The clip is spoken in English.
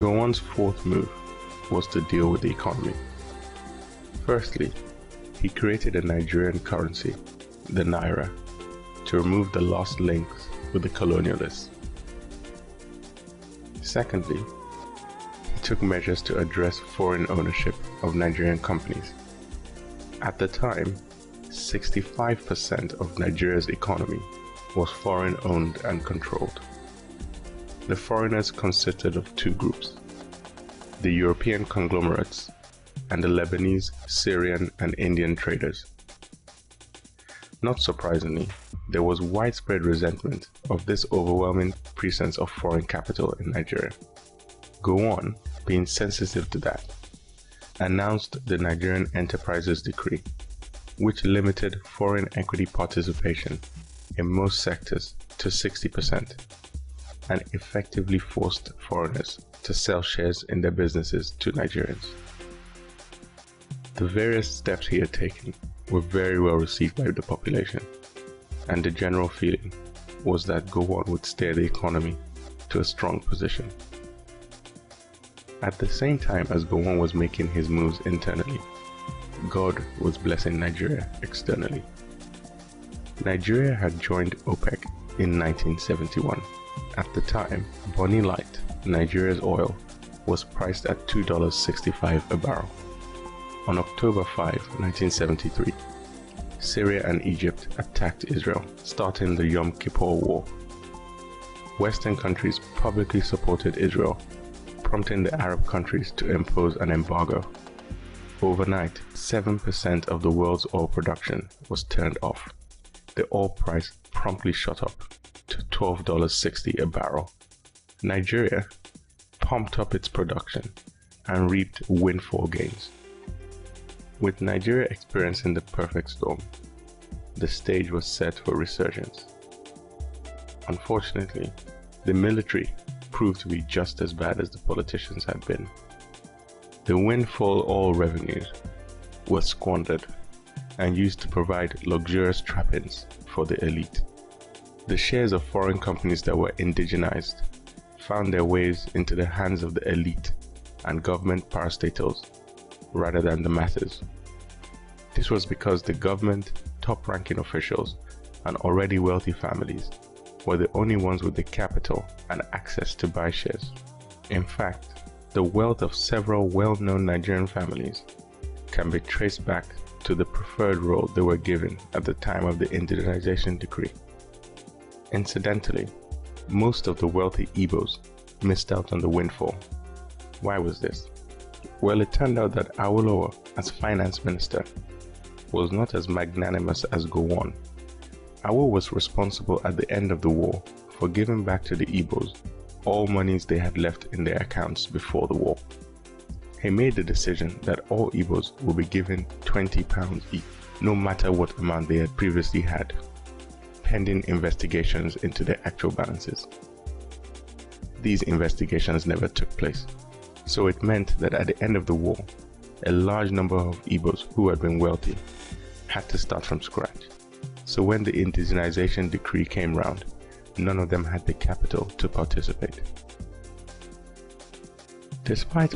Gowon's fourth move was to deal with the economy. Firstly, he created a Nigerian currency, the Naira, to remove the lost links with the colonialists. Secondly, he took measures to address foreign ownership of Nigerian companies. At the time, 65% of Nigeria's economy was foreign-owned and controlled. The foreigners consisted of two groups: the European conglomerates and the Lebanese, Syrian, and Indian traders. Not surprisingly, there was widespread resentment of this overwhelming presence of foreign capital in Nigeria. Gowon, being sensitive to that, announced the Nigerian Enterprises Decree, which limited foreign equity participation in most sectors to 60%. And effectively forced foreigners to sell shares in their businesses to Nigerians. The various steps he had taken were very well received by the population, and the general feeling was that Gowon would steer the economy to a strong position. At the same time as Gowon was making his moves internally, God was blessing Nigeria externally. Nigeria had joined OPEC in 1971. At the time, Bonny Light, Nigeria's oil, was priced at $2.65 a barrel. On October 5, 1973, Syria and Egypt attacked Israel, starting the Yom Kippur War. Western countries publicly supported Israel, prompting the Arab countries to impose an embargo. Overnight, 7% of the world's oil production was turned off. The oil price promptly shot up to $12.60 a barrel. Nigeria pumped up its production and reaped windfall gains. With Nigeria experiencing the perfect storm, the stage was set for resurgence. Unfortunately, the military proved to be just as bad as the politicians had been. The windfall oil revenues were squandered and used to provide luxurious trappings for the elite. The shares of foreign companies that were indigenized found their ways into the hands of the elite and government parastatals rather than the masses. This was because the government, top-ranking officials, and already wealthy families were the only ones with the capital and access to buy shares. In fact, the wealth of several well-known Nigerian families can be traced back to the preferred role they were given at the time of the indigenization decree. Incidentally, most of the wealthy Igbos missed out on the windfall. Why was this? Well, it turned out that Awolowo, as finance minister, was not as magnanimous as Gowon. Awolowo was responsible at the end of the war for giving back to the Igbos all monies they had left in their accounts before the war. He made the decision that all Igbos will be given £20 each, no matter what amount they had previously had, pending investigations into their actual balances. These investigations never took place, so it meant that at the end of the war, a large number of Igbos who had been wealthy had to start from scratch. So when the indigenization decree came round, none of them had the capital to participate. Despite